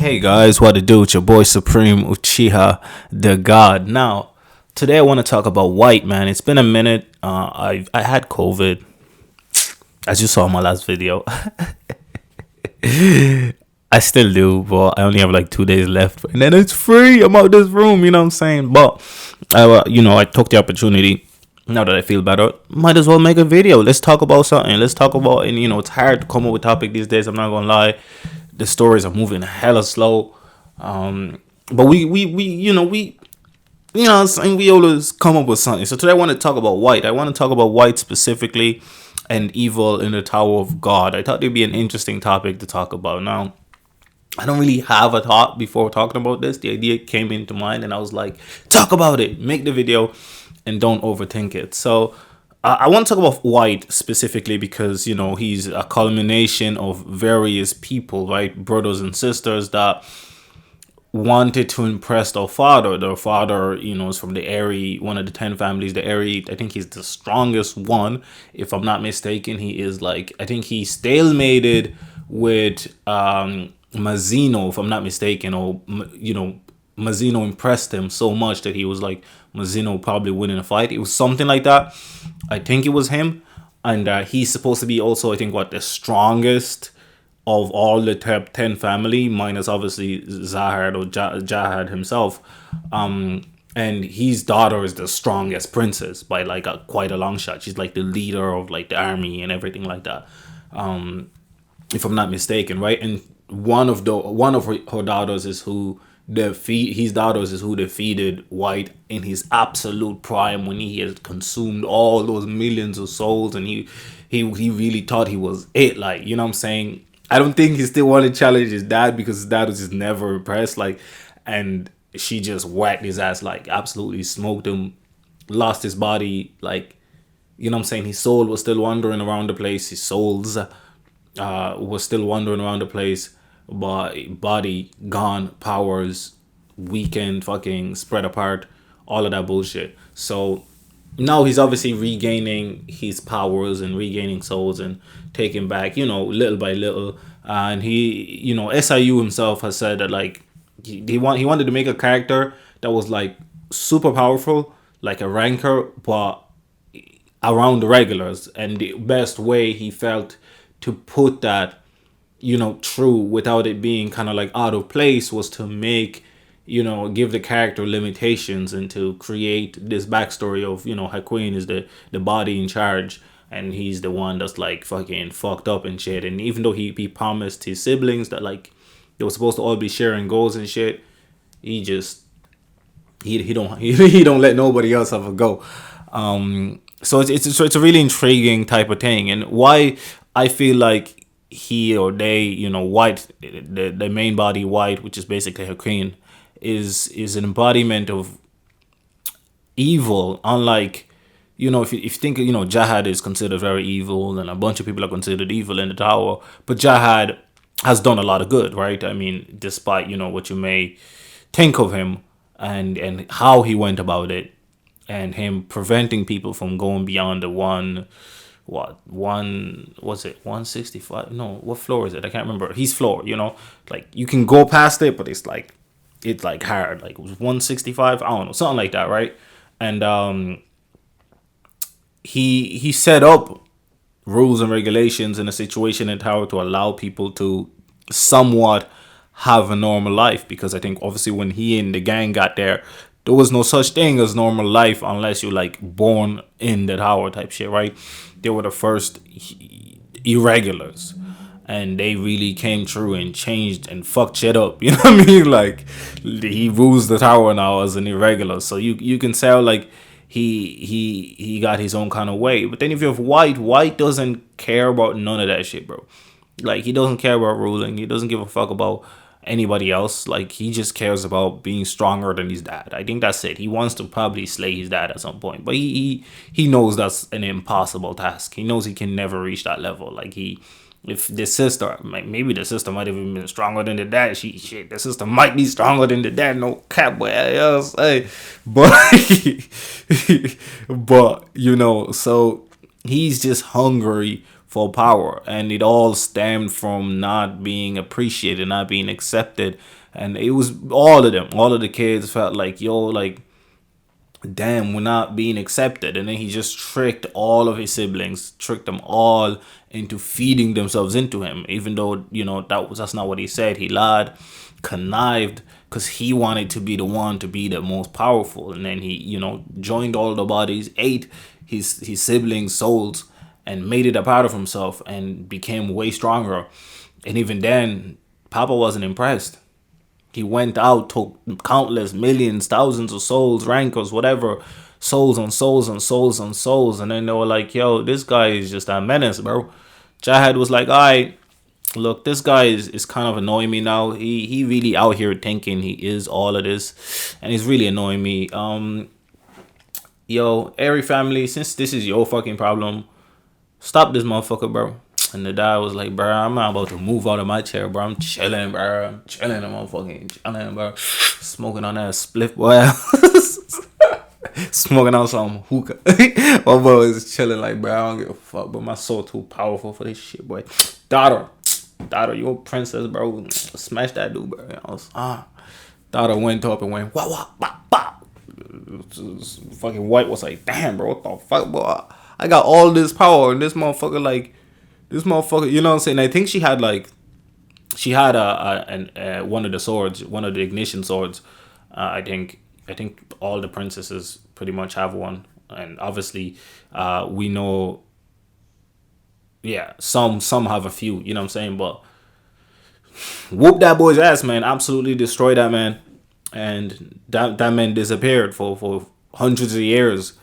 Hey guys, what to do? It's your boy Supreme Uchiha, the God. Now, today I want to talk about white, man. It's been a minute. I had COVID, as you saw in my last video. I still do, but I only have like 2 days left, and then it's free. I'm out this room, you know what I'm saying? But I took the opportunity. Now that I feel better, might as well make a video. Let's talk about something. Let's talk about, and it's hard to come up with topic these days. I'm not gonna lie, the stories are moving hella slow. But what I'm saying, we always come up with something. So today I want to talk about white. I want to talk about white specifically and evil in the Tower of God. I thought it'd be an interesting topic to talk about. Now, I don't really have a thought before talking about this. The idea came into mind and I was like, talk about it, make the video, and don't overthink it. So I want to talk about white specifically because, he's a culmination of various people, right? Brothers and sisters that wanted to impress their father. Their father, is from the Arie, one of the 10 families. The Arie, I think he's the strongest one, if I'm not mistaken. He is I think he stalemated with Mazzino, if I'm not mistaken, or Mazzino impressed him so much that he was like, Mazzino probably winning a fight. It was something like that. I think it was him, and he's supposed to be also, I think, the strongest of all the top 10 family, minus obviously Zahad or Jahad himself. And his daughter is the strongest princess by quite a long shot. She's like the leader of the army and everything like that. If I'm not mistaken, right? And one of her daughters is who defeated White in his absolute prime, when he had consumed all those millions of souls, and he really thought he was it. You know what I'm saying? I don't think he still wanted to challenge his dad because his dad was just never impressed. And she just whacked his ass, absolutely smoked him, lost his body. You know what I'm saying? His soul was still wandering around the place. His souls was still wandering around the place, but body gone, powers weakened, fucking spread apart, all of that bullshit. So now he's obviously regaining his powers and regaining souls and taking back, little by little. And he, SIU himself has said that he wanted to make a character that was super powerful, like a ranker, but around the regulars. And the best way he felt to put that, true without it being kind of out of place was to make, give the character limitations and to create this backstory of, Hakuin is the body in charge, and he's the one that's fucking fucked up and shit. And even though he promised his siblings that they were supposed to all be sharing goals and shit, he just he don't he don't let nobody else have a go. So it's a really intriguing type of thing, and why I feel like he or they, White, the main body White, which is basically her queen, is an embodiment of evil. Unlike, if you think, Jahad is considered very evil, and a bunch of people are considered evil in the tower, but Jahad has done a lot of good, right? I mean, despite, what you may think of him and how he went about it, and him preventing people from going beyond the 165? No, what floor is it? I can't remember. His floor, you can go past it, but it's hard. It was 165, I don't know, something like that, right? And he set up rules and regulations in a situation in tower to allow people to somewhat have a normal life, because I think obviously when he and the gang got there was no such thing as normal life unless you born in the tower type shit, right? They were the first irregulars, and they really came through and changed and fucked shit up. You know what I mean? He rules the tower now as an irregular, so you can tell he got his own kind of way. But then if you have White doesn't care about none of that shit, bro. He doesn't care about ruling. He doesn't give a fuck about anybody else. He just cares about being stronger than his dad. I think that's it. He wants to probably slay his dad at some point, but he knows that's an impossible task. He knows he can never reach that level. If the sister, maybe the sister might have even been stronger than the dad. The sister might be stronger than the dad. No cap, boy. Else, hey. But but so he's just hungry for power, and it all stemmed from not being appreciated, not being accepted. And it was all of them, all of the kids felt like, yo, like, damn, we're not being accepted. And then he just tricked all of his siblings, tricked them all into feeding themselves into him, even though, that's not what he said. He lied, connived, because he wanted to be the one to be the most powerful. And then he, joined all the bodies, ate his siblings' souls, and made it a part of himself, and became way stronger. And even then, Papa wasn't impressed. He went out, took countless millions, thousands of souls, rankers, whatever, souls on souls on souls on souls. And then they were like, yo, this guy is just a menace, bro. Jahad was like, all right, look, this guy is kind of annoying me now. He really out here thinking he is all of this, and he's really annoying me. Yo, Arie family, since this is your fucking problem, stop this motherfucker, bro. And the dad was like, bro, I'm not about to move out of my chair, bro. I'm chilling, bro. I'm chilling, I'm motherfucking chilling, bro. Smoking on that spliff, boy. Smoking on some hookah. My boy is chilling like, bro, I don't give a fuck, but my soul too powerful for this shit, boy. Daughter, you a princess, bro. Smash that dude, bro. Daughter went up and went, wah, bop, bop. Fucking White was like, damn, bro, what the fuck, boy? I got all this power, and this motherfucker, you know what I'm saying? I think she had one of the swords, one of the ignition swords. I think all the princesses pretty much have one, and obviously, we know. Yeah, some have a few. You know what I'm saying? But whoop that boy's ass, man! Absolutely destroy that man, and that man disappeared for hundreds of years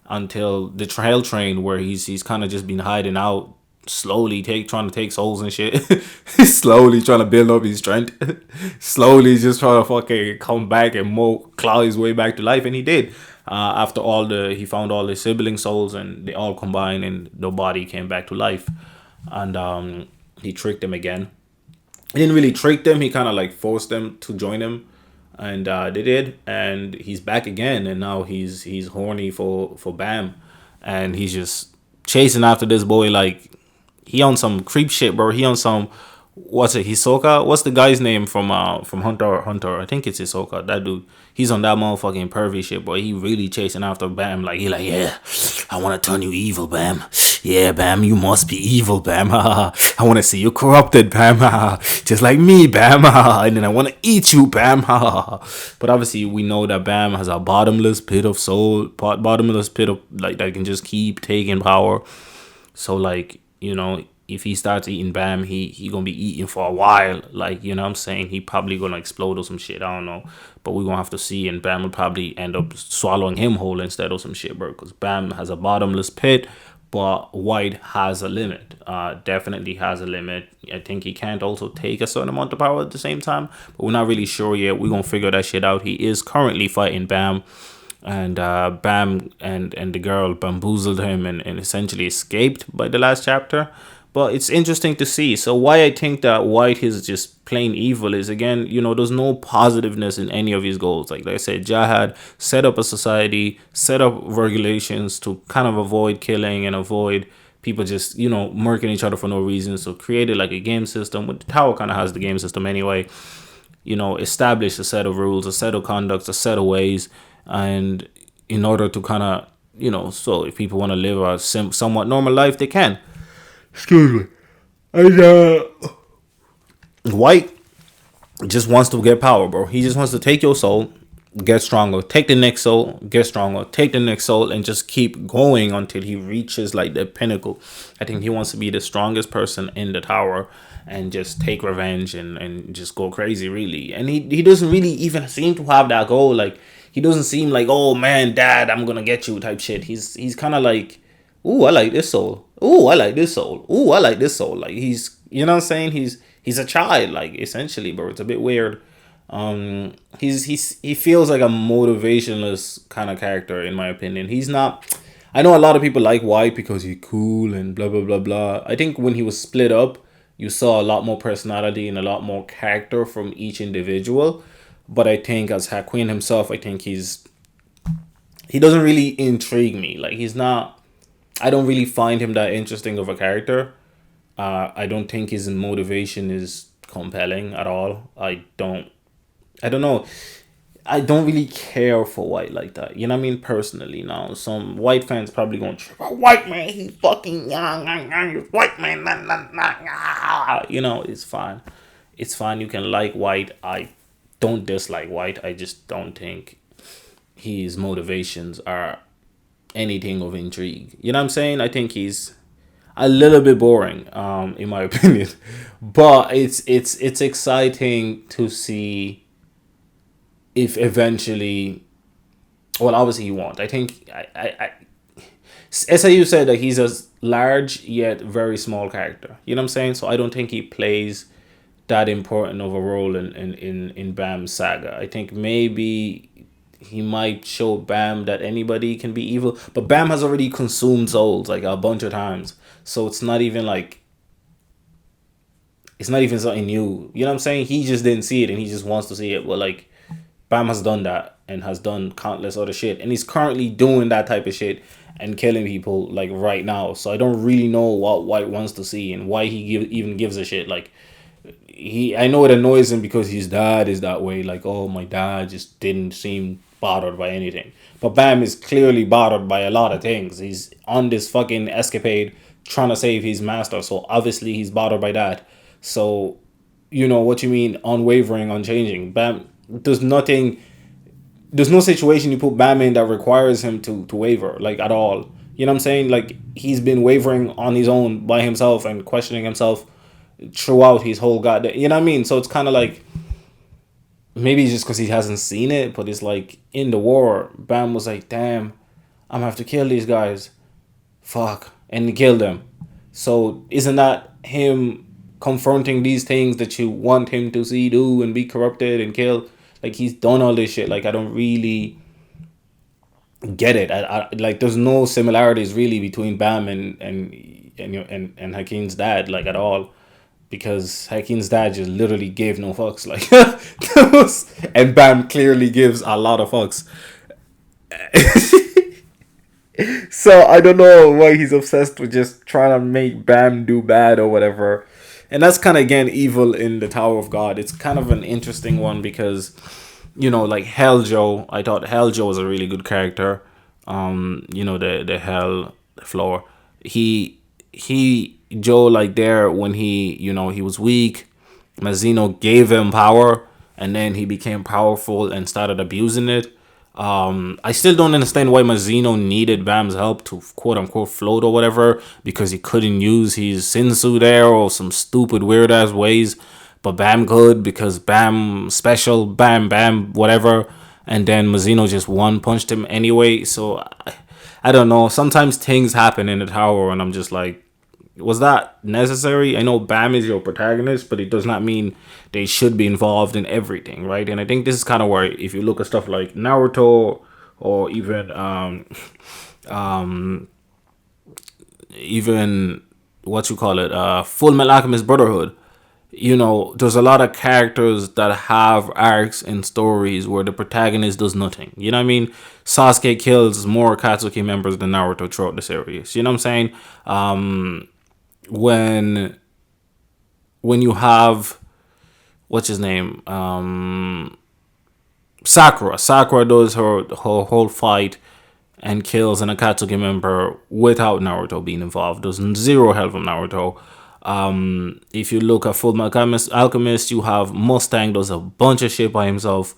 until the trail train, where he's kind of just been hiding out, slowly trying to take souls and shit. Slowly trying to build up his strength. Slowly just trying to fucking come back and claw his way back to life, and he did. After he found all his sibling souls, and they all combined, and the body came back to life. And he tricked them again. He didn't really trick them. He kind of like forced them to join him, and they did. And he's back again, and now he's horny for Bam, and he's just chasing after this boy like he on some creep shit, bro. He on some, what's it, Hisoka? What's the guy's name from Hunter x Hunter? I think it's Hisoka. That dude. He's on that motherfucking pervy shit, boy. He really chasing after Bam. Like, yeah, I want to turn you evil, Bam. Yeah, Bam, you must be evil, Bam. I want to see you corrupted, Bam. Just like me, Bam. And then I want to eat you, Bam. But obviously, we know that Bam has a bottomless pit of soul, bottomless pit of, like, that can just keep taking power. So, like, if he starts eating Bam, he gonna be eating for a while. Like, you know what I'm saying? He probably gonna explode or some shit. I don't know. But we're gonna have to see. And Bam will probably end up swallowing him whole instead of some shit, bro. Because Bam has a bottomless pit, but White has a limit. Definitely has a limit. I think he can't also take a certain amount of power at the same time. But we're not really sure yet. We're gonna figure that shit out. He is currently fighting Bam. And Bam and the girl bamboozled him and essentially escaped by the last chapter. But it's interesting to see. So why I think that White is just plain evil is, again, there's no positiveness in any of his goals. Like I said, Jahad set up a society, set up regulations to kind of avoid killing and avoid people just, murking each other for no reason. So created like a game system. The tower kind of has the game system anyway. Established a set of rules, a set of conducts, a set of ways. And in order to kind of, so if people want to live a somewhat normal life, they can. Excuse me. And White just wants to get power, bro. He just wants to take your soul, get stronger, take the next soul, get stronger, take the next soul, and just keep going until he reaches like the pinnacle. I think he wants to be the strongest person in the tower and just take revenge and just go crazy, really. And he doesn't really even seem to have that goal. Like, he doesn't seem like, oh man, dad, I'm gonna get you type shit. He's kind of like, ooh, I like this soul. Ooh, I like this soul. Ooh, I like this soul. Like, he's, you know what I'm saying? He's a child, like, essentially, bro. It's a bit weird. He feels like a motivationless kind of character, in my opinion. He's not. I know a lot of people like White because he's cool and blah blah blah blah. I think when he was split up, you saw a lot more personality and a lot more character from each individual. But I think as Hakuin himself, I think he doesn't really intrigue me. Like, he's not. I don't really find him that interesting of a character. I don't think his motivation is compelling at all. I don't know. I don't really care for white like that. You know what I mean? Personally, now some white fans probably going, "Oh, white man, he's fucking young, white man, nah, nah, nah, nah." You know, it's fine. It's fine. You can like white. I don't dislike white. I just don't think his motivations are anything of intrigue. You know what I'm saying? I think he's a little bit boring, in my opinion. But it's exciting to see if eventually, well, obviously he won't. I think SIU said that he's a large yet very small character. You know what I'm saying? So I don't think he plays that important of a role in Bam's saga. I think maybe he might show Bam that anybody can be evil, but Bam has already consumed souls like a bunch of times, so it's not even something new. You know what I'm saying? He just didn't see it and he just wants to see it. Well, like Bam has done that and has done countless other shit, and he's currently doing that type of shit and killing people like right now. So I don't really know what White wants to see and why even gives a shit. Like I know it annoys him because his dad is that way. Like, oh, my dad just didn't seem bothered by anything. But Bam is clearly bothered by a lot of things. He's on this fucking escapade trying to save his master. So obviously he's bothered by that. So, you know what you mean, unwavering, unchanging. Bam, there's no situation you put Bam in that requires him to waver, like at all. You know what I'm saying? Like he's been wavering on his own by himself and questioning himself throughout his whole goddamn. You know what I mean? So it's kind of like maybe it's just because he hasn't seen it, but it's like in the war, Bam was like, "Damn, I'm gonna have to kill these guys, fuck," and he killed them. So isn't that him confronting these things that you want him to see do and be corrupted and kill? Like he's done all this shit. Like I don't really get it. I like there's no similarities really between Bam and Hakeem's dad, like at all, because Hakeem's dad just literally gave no fucks, like and Bam clearly gives a lot of fucks. So I don't know why he's obsessed with just trying to make Bam do bad or whatever. And that's kind of again evil in the Tower of God. It's kind of an interesting one because, you know, like Hell Joe, I thought Hell Joe was a really good character. You know, the Hell floor. He Joe, like there when he, you know, he was weak, Mazzino gave him power and then he became powerful and started abusing it. I still don't understand why Mazzino needed Bam's help to quote unquote float or whatever, because he couldn't use his Sensu there or some stupid weird ass ways, but Bam could because Bam special, Bam, whatever. And then Mazzino just one punched him anyway. So I don't know. Sometimes things happen in the tower and I'm just like, was that necessary? I know Bam is your protagonist, but it does not mean they should be involved in everything, right? And I think this is kind of where, if you look at stuff like Naruto or even even what you call it, Full Metal Alchemist Brotherhood, you know, there's a lot of characters that have arcs and stories where the protagonist does nothing. You know what I mean? Sasuke kills more Katsuki members than Naruto throughout the series. You know what I'm saying? When you have what's his name, Sakura does her whole fight and kills an Akatsuki member without Naruto being involved. There's zero help from Naruto. If you look at Full Alchemist, you have Mustang does a bunch of shit by himself,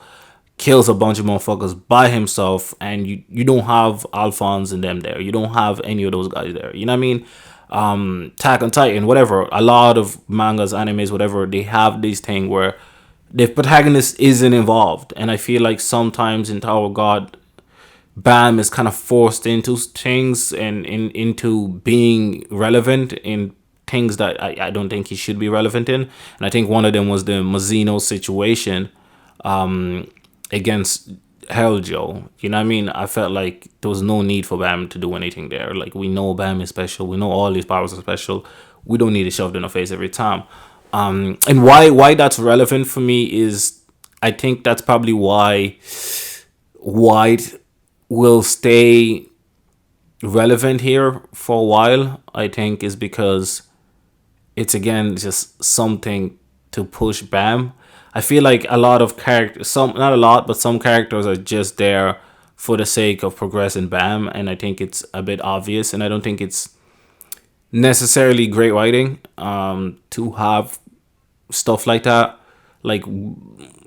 kills a bunch of motherfuckers by himself, and you don't have Alphonse and them there. You don't have any of those guys there. You know what I mean? Attack on Titan, whatever. A lot of mangas, animes, whatever, they have this thing where the protagonist isn't involved, and I feel like sometimes in Tower of God, Bam is kind of forced into things and into being relevant in things that I don't think he should be relevant in. And I think one of them was the Mazzino situation against Hell Joe. You know what I mean? I felt like there was no need for Bam to do anything there. Like, we know Bam is special. We know all these powers are special. We don't need to shove it in our face every time. And why that's relevant for me is I think that's probably why White will stay relevant here for a while, I think, is because it's again just something to push Bam. I feel like a lot of characters, some not a lot, but some characters are just there for the sake of progressing Bam, and I think it's a bit obvious, and I don't think it's necessarily great writing to have stuff like that. Like,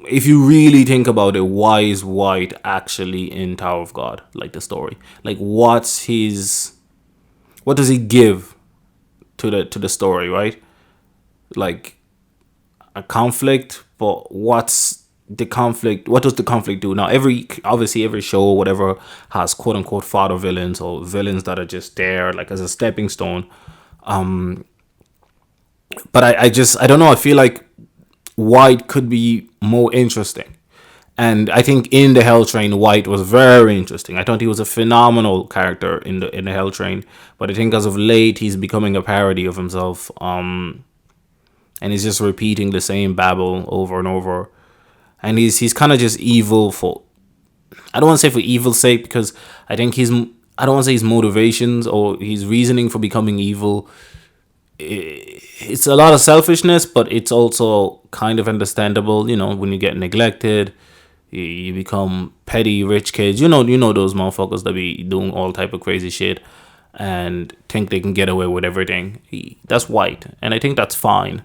if you really think about it, why is White actually in Tower of God? Like the story, like what does he give to the story, right? Like a conflict, but what's the conflict? What does the conflict do? Now, obviously every show, whatever, has quote unquote father villains or villains that are just there, like as a stepping stone. But I don't know. I feel like White could be more interesting. And I think in the Hell Train, White was very interesting. I thought he was a phenomenal character in the Hell Train. But I think as of late, he's becoming a parody of himself. And he's just repeating the same babble over and over. And he's kind of just evil for, I don't want to say for evil's sake, because I think I don't want to say his motivations or his reasoning for becoming evil. It's a lot of selfishness, but it's also kind of understandable. You know, when you get neglected, you become petty rich kids. You know those motherfuckers that be doing all type of crazy shit and think they can get away with everything. That's White, and I think that's fine.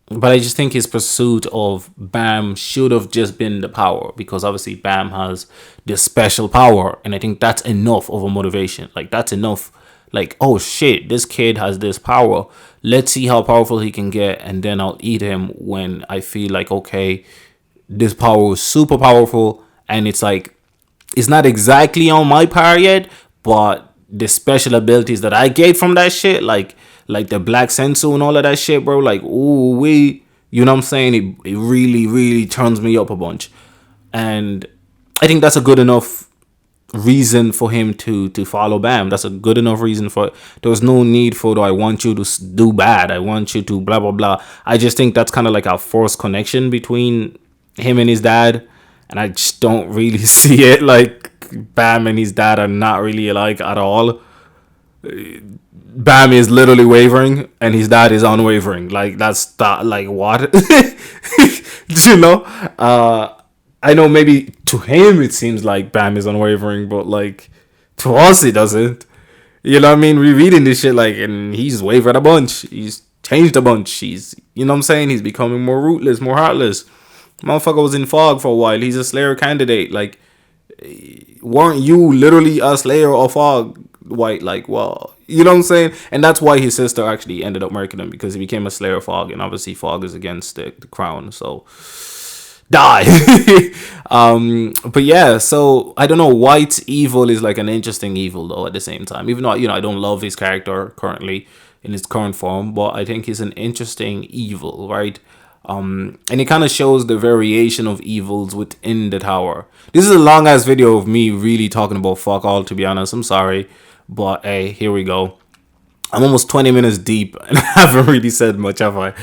But I just think his pursuit of Bam should have just been the power, because obviously Bam has this special power, and I think that's enough of a motivation. Like, that's enough. Like, oh shit, this kid has this power. Let's see how powerful he can get, and then I'll eat him when I feel like, okay, this power is super powerful, and it's like, it's not exactly on my par yet, but the special abilities that I get from that shit, like the black sensu and all of that shit, bro, like, ooh, you know what I'm saying? It really, really turns me up a bunch. And I think that's a good enough reason for him to follow Bam. That's a good enough reason for it. There was no need for, I want you to do bad. I want you to blah, blah, blah. I just think that's kind of like a forced connection between him and his dad. And I just don't really see it. Like, Bam and his dad are not really alike at all. Bam is literally wavering, and his dad is unwavering. Like, that's that. Like, what? You know? I know maybe to him it seems like Bam is unwavering, but like to us it doesn't. You know what I mean? We reading this shit like, and he's wavered a bunch. He's changed a bunch. You know what I'm saying? He's becoming more rootless, more heartless. Motherfucker was in fog for a while. He's a Slayer candidate. Like, weren't you literally a Slayer or fog? White, like, well, you know what I'm saying? And that's why his sister actually ended up murking him, because he became a Slayer Fog, and obviously Fog is against the crown, so die. But yeah, so I don't know, White's evil is like an interesting evil though at the same time, even though, you know, I don't love his character currently in his current form, but I think he's an interesting evil, right? And it kind of shows the variation of evils within the tower. This is a long ass video of me really talking about fuck all, to be honest. I'm sorry, but hey, here we go. I'm almost 20 minutes deep and I haven't really said much, have I?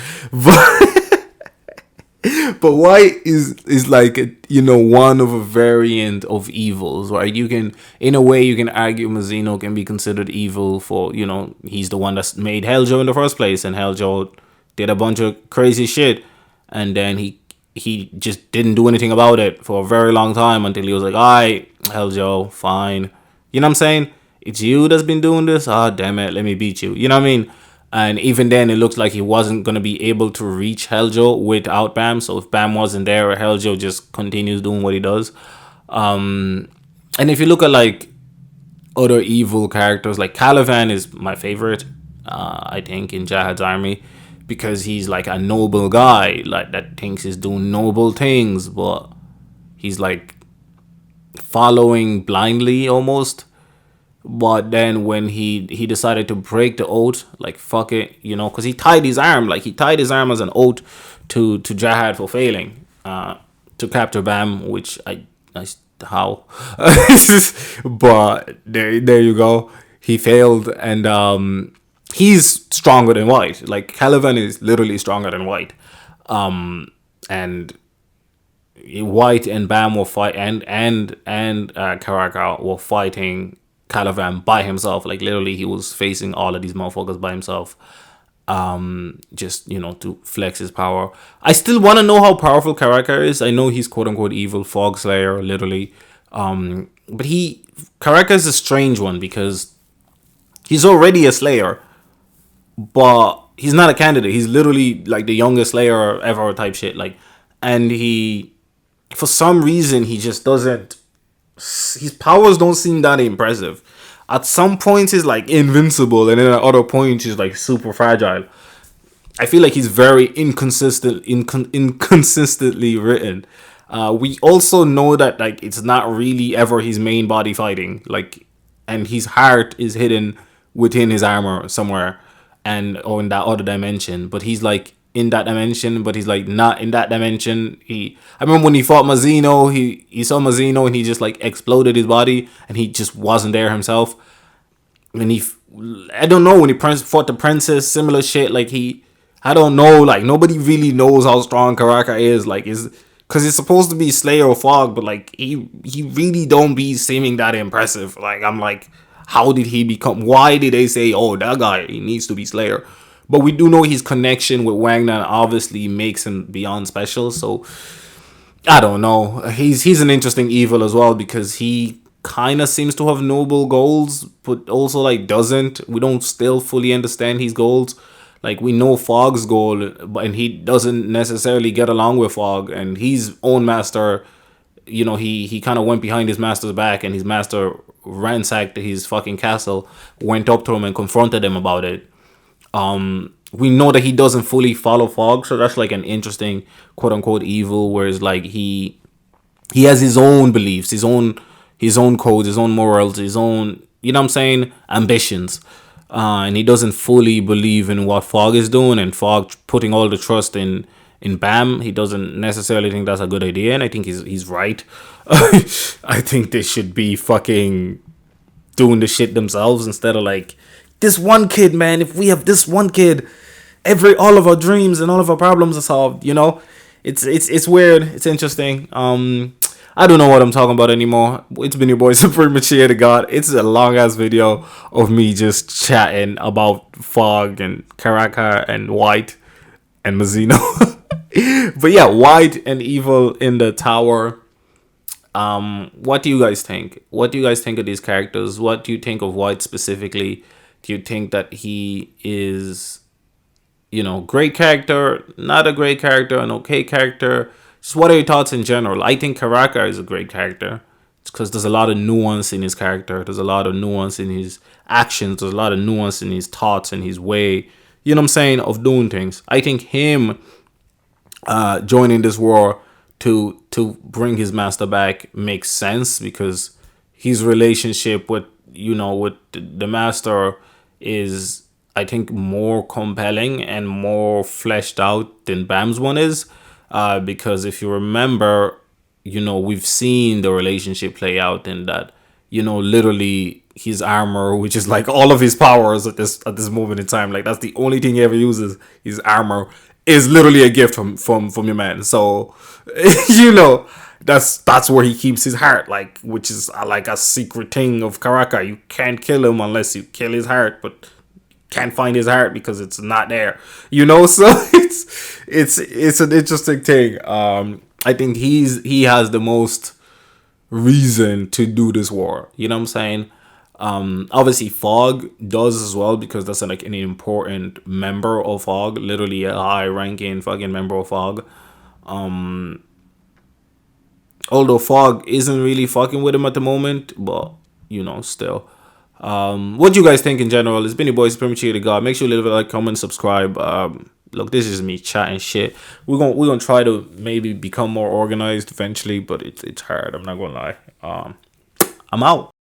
But White is like, you know, one of a variant of evils, right? You can, in a way, you can argue Mazino can be considered evil for, you know, he's the one that made Helljo in the first place, and Helljo did a bunch of crazy shit, and then he just didn't do anything about it for a very long time until he was like, alright, Helljo, fine. You know what I'm saying? It's you that's been doing this? Ah, damn it, let me beat you. You know what I mean? And even then, it looks like he wasn't going to be able to reach Helljo without Bam. So if Bam wasn't there, Helljo just continues doing what he does. And if you look at like other evil characters, like Caliban is my favorite, I think, in Jahad's army, because he's like a noble guy, like that thinks he's doing noble things, but he's like following blindly almost. But then when he decided to break the oath, like fuck it, you know, because he tied his arm as an oath to Jahad for failing to capture Bam, which I how, but there you go, he failed, and he's stronger than White. Like, Caliban is literally stronger than White, and White and Bam were fight and Karaka were fighting Calavan by himself. Like literally, he was facing all of these motherfuckers by himself. Just to flex his power. I still want to know how powerful Karaka is. I know he's quote unquote evil Fog Slayer, literally. But Karaka is a strange one because he's already a Slayer, but he's not a candidate. He's literally like the youngest Slayer ever type shit. Like, and he, for some reason, he just doesn't. His powers don't seem that impressive. At some points, he's like invincible, and then at other points, he's like super fragile. I feel like he's very inconsistently written. We also know that like it's not really ever his main body fighting. Like, and his heart is hidden within his armor somewhere, and or in that other dimension. But he's like in that dimension, but he's like not in that dimension. I remember when he fought Mazino, he saw Mazino and he just like exploded his body, and he just wasn't there himself. And I don't know, when he fought the princess, similar shit. Like I don't know, like nobody really knows how strong Karaka is. Like because he's supposed to be Slayer or Fog, but like he really don't be seeming that impressive. Like I'm like, how did he become? Why did they say, oh, that guy he needs to be Slayer? But we do know his connection with Wang Nan obviously makes him beyond special. So I don't know. He's an interesting evil as well because he kind of seems to have noble goals, but also like doesn't. We don't still fully understand his goals. Like we know Fog's goal, and he doesn't necessarily get along with Fog, and his own master. He kind of went behind his master's back, and his master ransacked his fucking castle, went up to him and confronted him about it. We know that he doesn't fully follow Fog, so that's like an interesting quote unquote evil, whereas like he has his own beliefs, his own codes, his own morals, his own what I'm saying, ambitions. And he doesn't fully believe in what Fog is doing, and Fog putting all the trust in Bam. He doesn't necessarily think that's a good idea, and I think he's right. I think they should be fucking doing the shit themselves instead of like this one kid, man. If we have this one kid, all of our dreams and all of our problems are solved. It's weird. It's interesting. I don't know what I'm talking about anymore. It's been your boy Supreme Uchiha the God. It's a long ass video of me just chatting about Fog and Karaka and White and Mazino. But yeah, White and Evil in the tower. What do you guys think? What do you guys think of these characters? What do you think of White specifically? Do you think that he is, great character, not a great character, an okay character? Just what are your thoughts in general? I think Karaka is a great character. It's because there's a lot of nuance in his character. There's a lot of nuance in his actions. There's a lot of nuance in his thoughts and his way, of doing things. I think him joining this war to bring his master back makes sense because his relationship with the master is, I think, more compelling and more fleshed out than Bam's one is. Because if you remember, we've seen the relationship play out in that, literally his armor, which is like all of his powers at this moment in time, like that's the only thing he ever uses. His armor is literally a gift from your man. So, that's where he keeps his heart, like, which is like a secret thing of Karaka. You can't kill him unless you kill his heart, but can't find his heart because it's not there. So it's an interesting thing. I think he has the most reason to do this war. You know what I'm saying? Obviously Fog does as well because that's like an important member of Fog, literally a high ranking fucking member of Fog. Although Fog isn't really fucking with him at the moment, but still. What do you guys think in general? It's been your boy Supreme Uchiha the God. Make sure you leave a like, comment, subscribe. Look, this is me chatting shit. We're gonna try to maybe become more organized eventually, but it's hard. I'm not gonna lie. I'm out.